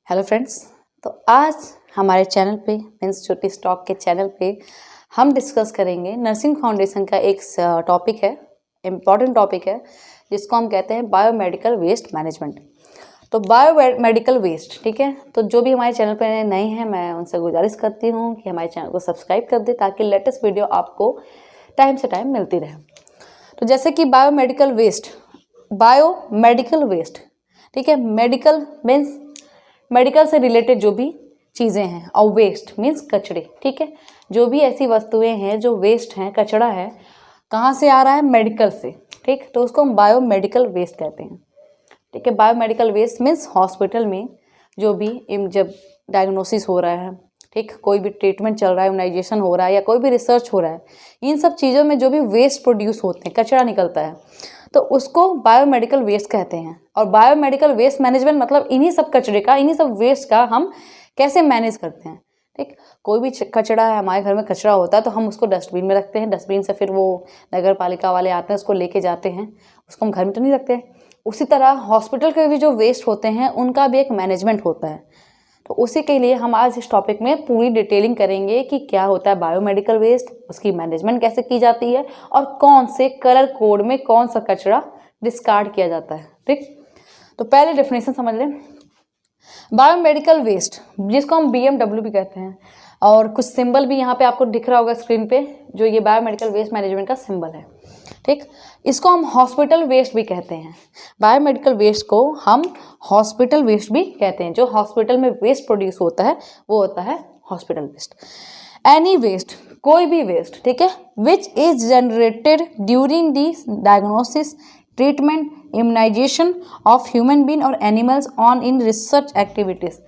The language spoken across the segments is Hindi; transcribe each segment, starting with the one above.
हेलो फ्रेंड्स, तो आज हमारे चैनल पे मीन्स छोटी स्टॉक के चैनल पे हम डिस्कस करेंगे नर्सिंग फाउंडेशन का एक टॉपिक है, इम्पॉर्टेंट टॉपिक है जिसको हम कहते हैं बायोमेडिकल वेस्ट मैनेजमेंट। तो बायोमेडिकल वेस्ट, ठीक है। तो जो भी हमारे चैनल पे नए हैं मैं उनसे गुजारिश करती हूँ कि हमारे चैनल को सब्सक्राइब कर दे ताकि लेटेस्ट वीडियो आपको टाइम से टाइम मिलती रहे। तो जैसे कि बायोमेडिकल वेस्ट, ठीक है। मेडिकल मीन्स मेडिकल से रिलेटेड जो भी चीज़ें हैं, और वेस्ट मीन्स कचरे, ठीक है। जो भी ऐसी वस्तुएं हैं जो वेस्ट हैं, कचरा है, कहाँ से आ रहा है? मेडिकल से, ठीक। तो उसको हम बायोमेडिकल वेस्ट कहते हैं, ठीक है। बायोमेडिकल वेस्ट मीन्स हॉस्पिटल में जो भी जब डायग्नोसिस हो रहा है, ठीक, कोई भी ट्रीटमेंट चल रहा है, इम्यूनाइजेशन हो रहा है या कोई भी रिसर्च हो रहा है, इन सब चीज़ों में जो भी वेस्ट प्रोड्यूस होते हैं, कचरा निकलता है, तो उसको बायोमेडिकल वेस्ट कहते हैं। और बायोमेडिकल वेस्ट मैनेजमेंट मतलब इन्हीं सब कचरे का, इन्हीं सब वेस्ट का हम कैसे मैनेज करते हैं, ठीक। कोई भी कचरा है, हमारे घर में कचरा होता है तो हम उसको डस्टबिन में रखते हैं, डस्टबिन से फिर वो नगर पालिका वाले आते हैं, उसको लेके जाते हैं, उसको हम घर में तो नहीं रखते। उसी तरह हॉस्पिटल के भी जो वेस्ट होते हैं उनका भी एक मैनेजमेंट होता है। तो उसी के लिए हम आज इस टॉपिक में पूरी डिटेलिंग करेंगे कि क्या होता है बायोमेडिकल वेस्ट, उसकी मैनेजमेंट कैसे की जाती है और कौन से कलर कोड में कौन सा कचरा डिस्कार्ड किया जाता है, ठीक। तो पहले डेफिनेशन समझ लें। बायोमेडिकल वेस्ट जिसको हम BMW भी कहते हैं, और कुछ सिंबल भी यहाँ पे आपको दिख रहा होगा स्क्रीन पे, जो ये बायोमेडिकल वेस्ट मैनेजमेंट का सिंबल है, ठीक। इसको हम हॉस्पिटल वेस्ट भी कहते हैं। बायोमेडिकल वेस्ट को हम हॉस्पिटल वेस्ट भी कहते हैं। जो हॉस्पिटल में वेस्ट प्रोड्यूस होता है वो होता है हॉस्पिटल वेस्ट। एनी वेस्ट, कोई भी वेस्ट, ठीक है, which is generated during the diagnosis, treatment, immunisation of human being और animals on in research activities.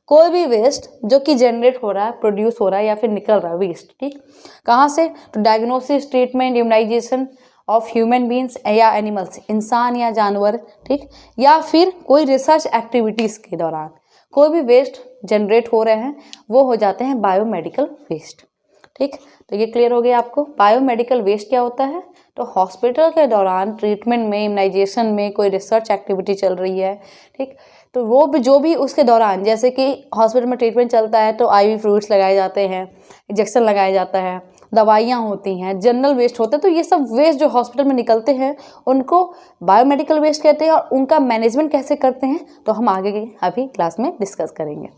कोई भी वेस्ट जो कि जनरेट हो रहा है, प्रोड्यूस हो रहा है या फिर निकल रहा है वेस्ट, ठीक, कहाँ से? तो diagnosis, treatment, immunisation of human beings या एनिमल्स, इंसान या जानवर, ठीक, या फिर कोई रिसर्च एक्टिविटीज़ के दौरान कोई भी वेस्ट जनरेट हो रहे हैं वो हो जाते हैं बायोमेडिकल वेस्ट, ठीक। तो ये क्लियर हो गया आपको बायोमेडिकल वेस्ट क्या होता है। तो हॉस्पिटल के दौरान ट्रीटमेंट में, इम्यूनाइजेशन में कोई रिसर्च एक्टिविटी चल रही है, ठीक, तो वो भी जो भी उसके दौरान, जैसे कि हॉस्पिटल में ट्रीटमेंट चलता है तो IV फ्लूइड्स लगाए जाते हैं, इंजेक्शन लगाया जाता है, दवाइयाँ होती हैं, जनरल वेस्ट होते हैं, तो ये सब वेस्ट जो हॉस्पिटल में निकलते हैं उनको बायोमेडिकल वेस्ट कहते हैं। और उनका मैनेजमेंट कैसे करते हैं तो हम आगे अभी क्लास में डिस्कस करेंगे।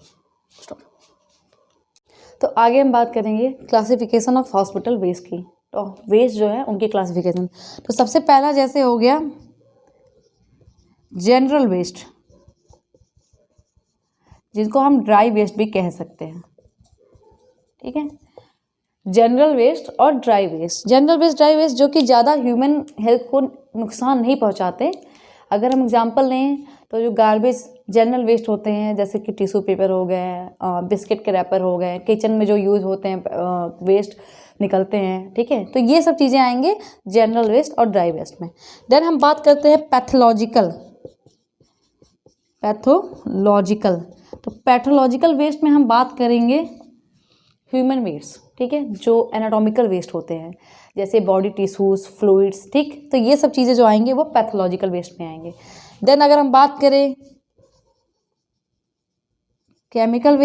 तो आगे हम बात करेंगे क्लासिफिकेशन ऑफ हॉस्पिटल वेस्ट की। तो वेस्ट जो है उनकी क्लासिफिकेशन, तो सबसे पहला जैसे हो गया जनरल वेस्ट, जिसको हम ड्राई वेस्ट भी कह सकते हैं, ठीक है। जनरल वेस्ट और dry waste, general waste, dry waste जो कि ज़्यादा ह्यूमन हेल्थ को नुकसान नहीं पहुंचाते। अगर हम एग्जांपल लें तो जो गार्बेज जनरल वेस्ट होते हैं, जैसे कि टिश्यू पेपर हो गए, बिस्किट के रैपर हो गए, किचन में जो यूज़ होते हैं वेस्ट निकलते हैं, ठीक है, तो ये सब चीज़ें आएंगे जनरल वेस्ट और ड्राई वेस्ट में। देन हम बात करते हैं पैथोलॉजिकल, तो पैथोलॉजिकल वेस्ट में हम बात करेंगे ह्यूमन वेस्ट, ठीक है, जो एनाटॉमिकल वेस्ट होते हैं जैसे बॉडी टिश्यूज, फ्लूइड्स, ठीक, तो ये सब चीज़ें जो आएंगे वो पैथोलॉजिकल वेस्ट में आएंगे। देन अगर हम बात करें केमिकल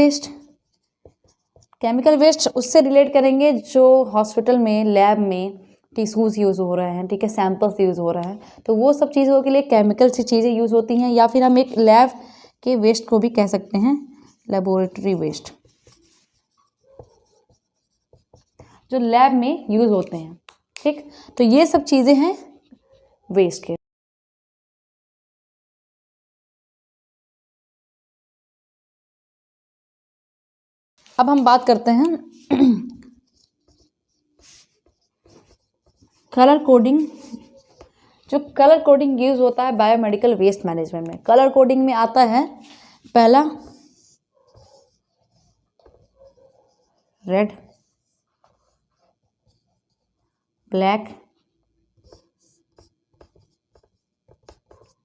वेस्ट उससे रिलेट करेंगे जो हॉस्पिटल में, लैब में टिश्यूज़ यूज़ हो रहे हैं, ठीक है, सैंपल्स यूज़ हो रहे हैं, तो वो सब चीज़ों के लिए केमिकल सी चीज़ें यूज़ होती हैं। या फिर हम एक लैब के वेस्ट को भी कह सकते हैं लेबोरेटरी वेस्ट, जो लैब में यूज़ होते हैं, ठीक। तो ये सब चीज़ें हैं वेस्ट के। अब हम बात करते हैं कलर कोडिंग। जो कलर कोडिंग यूज़ होता है बायोमेडिकल वेस्ट मैनेजमेंट में, कलर कोडिंग में आता है पहला रेड, ब्लैक,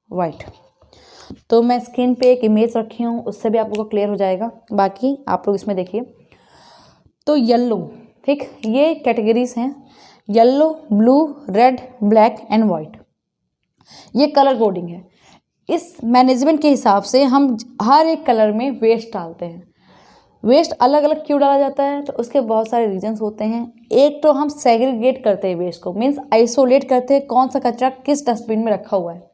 वाइट। तो मैं स्क्रीन पे एक इमेज रखी हूँ, उससे भी आप लोगों को क्लियर हो जाएगा, बाकी आप लोग इसमें देखिए। तो येलो, ठीक, ये कैटेगरीज हैं, yellow, blue, red, black and white, ये कलर कोडिंग है। इस मैनेजमेंट के हिसाब से हम हर एक कलर में वेस्ट डालते हैं। वेस्ट अलग अलग क्यों डाला जाता है, तो उसके बहुत सारे रीजंस होते हैं। एक तो हम सेग्रीगेट करते हैं वेस्ट को, मीन्स आइसोलेट करते हैं कौन सा कचरा किस डस्टबिन में रखा हुआ है,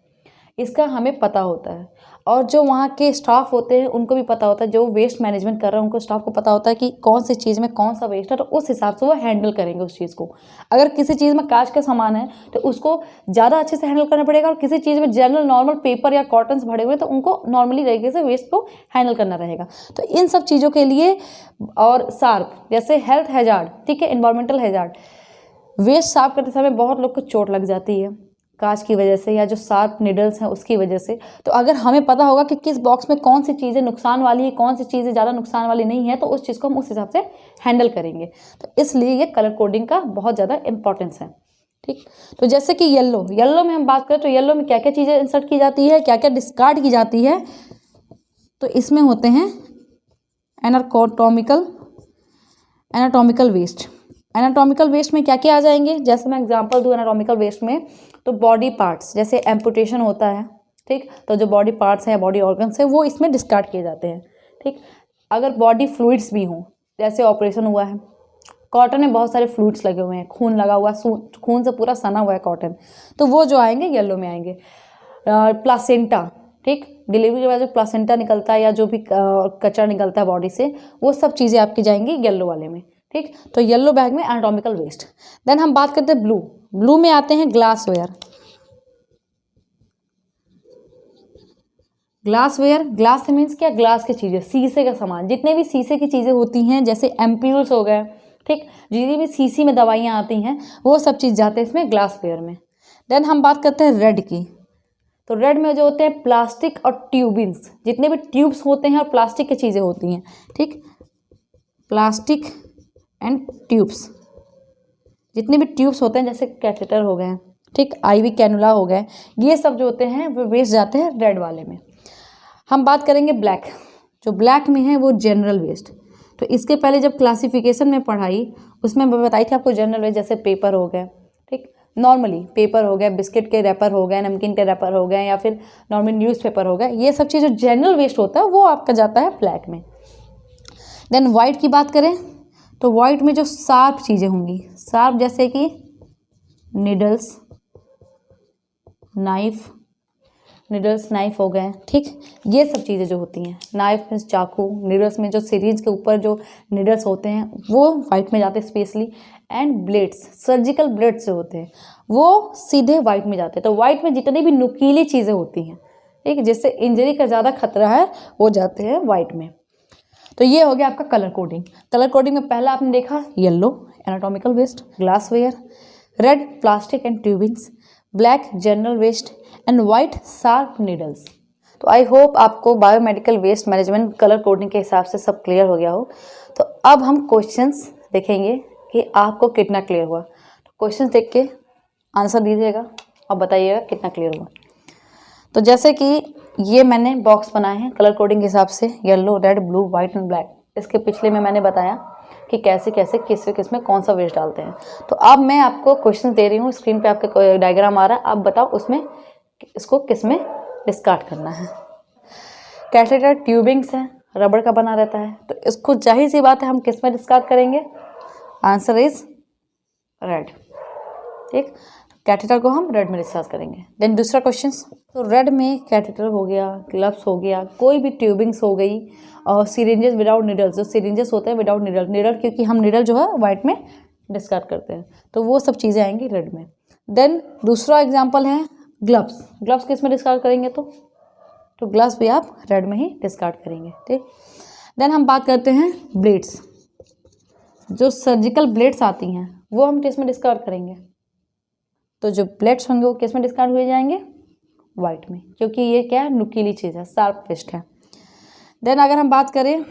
इसका हमें पता होता है। और जो वहाँ के स्टाफ होते हैं उनको भी पता होता है, जो वेस्ट मैनेजमेंट कर रहे हैं उनको स्टाफ को पता होता है कि कौन सी चीज़ में कौन सा वेस्ट है, तो उस हिसाब से वो हैंडल करेंगे उस चीज़ को। अगर किसी चीज़ में कांच का सामान है तो उसको ज़्यादा अच्छे से हैंडल करना पड़ेगा, और किसी चीज़ में जनरल नॉर्मल पेपर या कॉटन्स भरे हुए तो उनको नॉर्मली तरीके से वेस्ट को हैंडल करना रहेगा। तो इन सब चीज़ों के लिए, और शार्प जैसे हेल्थ हैजार्ड, ठीक है, एनवायरमेंटल हैजार्ड, वेस्ट साफ करते समय बहुत लोग को चोट लग जाती है कांच की वजह से, या जो शार्प निडल्स हैं उसकी वजह से। तो अगर हमें पता होगा कि किस बॉक्स में कौन सी चीज़ें नुकसान वाली है, कौन सी चीज़ें ज़्यादा नुकसान वाली नहीं है, तो उस चीज़ को हम उस हिसाब से हैंडल करेंगे। तो इसलिए ये कलर कोडिंग का बहुत ज़्यादा इंपॉर्टेंस है, ठीक। तो जैसे कि येलो में हम बात करें तो येलो में क्या क्या चीज़ें इंसर्ट की जाती है, क्या क्या डिस्कार्ड की जाती है, तो इसमें होते हैं एनाटॉमिकल वेस्ट। एनाटॉमिकल वेस्ट में क्या क्या आ जाएंगे, जैसे मैं एग्जांपल दूँ एनाटॉमिकल वेस्ट में, तो बॉडी पार्ट्स, जैसे एम्पुटेशन होता है, ठीक, तो जो बॉडी पार्ट्स हैं, बॉडी ऑर्गन्स हैं, वो इसमें डिस्कार्ड किए जाते हैं, ठीक। अगर बॉडी फ्लूइड्स भी हों, जैसे ऑपरेशन हुआ है, कॉटन में बहुत सारे फ्लूइड्स लगे हुए हैं, खून लगा हुआ, खून से पूरा सना हुआ है कॉटन, तो वो जो आएंगे येलो में आएंगे। प्लासेंटा, ठीक, डिलीवरी के बाद जो प्लासेंटा निकलता है या जो भी कचरा निकलता है बॉडी से, वो सब चीज़ें आपकी जाएंगी येलो वाले में, ठीक। तो येलो बैग में एनाटॉमिकल वेस्ट। देन हम बात करते हैं ब्लू में आते हैं ग्लासवेयर। ग्लास से मीन्स क्या, ग्लास की चीज़ें, शीशे का सामान, जितने भी शीशे की चीज़ें होती हैं, जैसे एम्प्यूल्स हो गए, ठीक, जितनी भी शीशी में दवाइयाँ आती हैं, वो सब चीज़ जाते हैं इसमें ग्लासवेयर में। देन हम बात करते हैं रेड की। तो रेड में जो होते हैं प्लास्टिक और ट्यूबिंग्स, जितने भी ट्यूब्स होते हैं और प्लास्टिक की चीज़ें होती हैं, ठीक, प्लास्टिक एंड ट्यूब्स, जितने भी ट्यूब्स होते हैं, जैसे कैथेटर हो गए, ठीक, आईवी कैनुला हो गए, ये सब जो होते हैं वो वेस्ट जाते हैं रेड वाले में। हम बात करेंगे ब्लैक। जो ब्लैक में है वो जनरल वेस्ट। तो इसके पहले जब क्लासिफिकेशन में पढ़ाई, उसमें मैं बताई थी आपको जनरल वेस्ट, जैसे पेपर हो गए, ठीक, नॉर्मली पेपर हो गया, बिस्किट के रैपर हो गए, नमकीन के रैपर हो गए, या फिर नॉर्मल न्यूज़पेपर हो गया, ये सब चीज़ जो जनरल वेस्ट होता है वो आपका जाता है ब्लैक में। देन वाइट की बात करें तो वाइट में जो शार्प चीज़ें होंगी, शार्प जैसे कि निडल्स, नाइफ हो गए, ठीक, ये सब चीज़ें जो होती हैं, नाइफ में चाकू, निडल्स में जो सीरीज के ऊपर जो निडल्स होते हैं वो वाइट में जाते हैं specially, and blades, surgical blades जो होते हैं वो सीधे वाइट में जाते हैं। तो वाइट में जितनी भी नुकीली चीज़ें होती हैं, ठीक, जिससे इंजरी का ज़्यादा खतरा है, वो जाते हैं वाइट में। तो ये हो गया आपका कलर कोडिंग। कलर कोडिंग में पहला आपने देखा yellow anatomical waste, glassware, red plastic and tubings, black general waste and white sharp needles. तो आई होप आपको biomedical waste management colour coding के हिसाब से सब क्लियर हो गया हो। तो अब हम क्वेश्चंस देखेंगे कि आपको कितना क्लियर हुआ। तो क्वेश्चंस देख के आंसर दीजिएगा और बताइएगा कितना क्लियर हुआ। तो जैसे कि ये मैंने बॉक्स बनाए हैं कलर कोडिंग के हिसाब से, yellow, red, blue, white and black. इसके पिछले में मैंने बताया कि कैसे कैसे किस में कौन सा वेस्ट डालते हैं। तो अब मैं आपको क्वेश्चन दे रही हूँ, स्क्रीन पे आपके डायग्राम आ रहा है, आप बताओ उसमें इसको किस में डिस्कार्ड करना है। कैथेटर ट्यूबिंग्स है, रबड़ का बना रहता है, तो इसको जाहिर सी बात है हम किस में डिस्कार्ड करेंगे, आंसर इज रेड, ठीक। कैथेटर को हम रेड में डिस्कस करेंगे। देन दूसरा क्वेश्चन, तो रेड में कैथेटर हो गया, ग्लव्स हो गया, कोई भी ट्यूबिंग्स हो गई, और सिरिंजेस विदाउट निडल्स, जो सिरिंजेस होते हैं विदाउट निडल क्योंकि हम निडल जो है वाइट में डिस्कार्ड करते हैं, तो वो सब चीज़ें आएंगी रेड में। देन दूसरा एग्जाम्पल है ग्लव्स किस में डिस्कार्ड करेंगे, तो ग्लव्स भी आप रेड में ही डिस्कार्ड करेंगे, ठीक। देन हम बात करते हैं ब्लेड्स, जो सर्जिकल ब्लेड्स आती हैं वो हम किस में डिस्कार्ड करेंगे, तो जो ब्लेड्स होंगे वो किस में डिस्कार्ड हुए जाएंगे, वाइट में, क्योंकि ये क्या है, नुकीली चीज़ है, शार्प वेस्ट है। देन अगर हम बात करें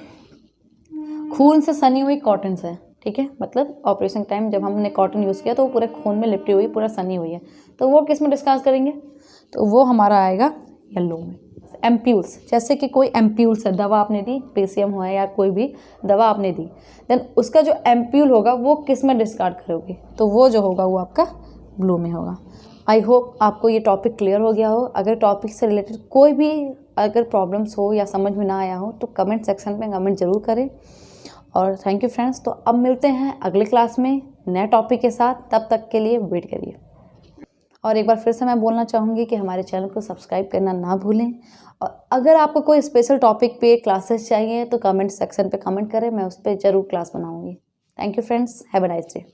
खून से सनी हुई कॉटन से, ठीक है, मतलब ऑपरेशन टाइम जब हमने कॉटन यूज़ किया तो वो पूरे खून में लिपटी हुई, पूरा सनी हुई है, तो वो किस में डिस्कस करेंगे, तो वो हमारा आएगा येलो में। एम्प्यूल्स, जैसे कि कोई एम्प्यूल्स है, दवा आपने दी, पेशियम हुआ है या कोई भी दवा आपने दी, देन उसका जो एम्प्यूल होगा वो किस में डिस्कार्ड करोगे, तो वो जो होगा वो आपका ब्लू में होगा। आई होप आपको ये टॉपिक क्लियर हो गया हो। अगर टॉपिक से रिलेटेड कोई भी अगर प्रॉब्लम्स हो या समझ में ना आया हो तो कमेंट सेक्शन में कमेंट ज़रूर करें। और थैंक यू फ्रेंड्स। तो अब मिलते हैं अगले क्लास में नए टॉपिक के साथ, तब तक के लिए वेट करिए। और एक बार फिर से मैं बोलना चाहूँगी कि हमारे चैनल को सब्सक्राइब करना ना भूलें। और अगर आपको कोई स्पेशल टॉपिक पे क्लासेस चाहिए तो कमेंट सेक्शन पे कमेंट करें, मैं उस पर ज़रूर क्लास बनाऊँगी। Thank you friends, have a nice day.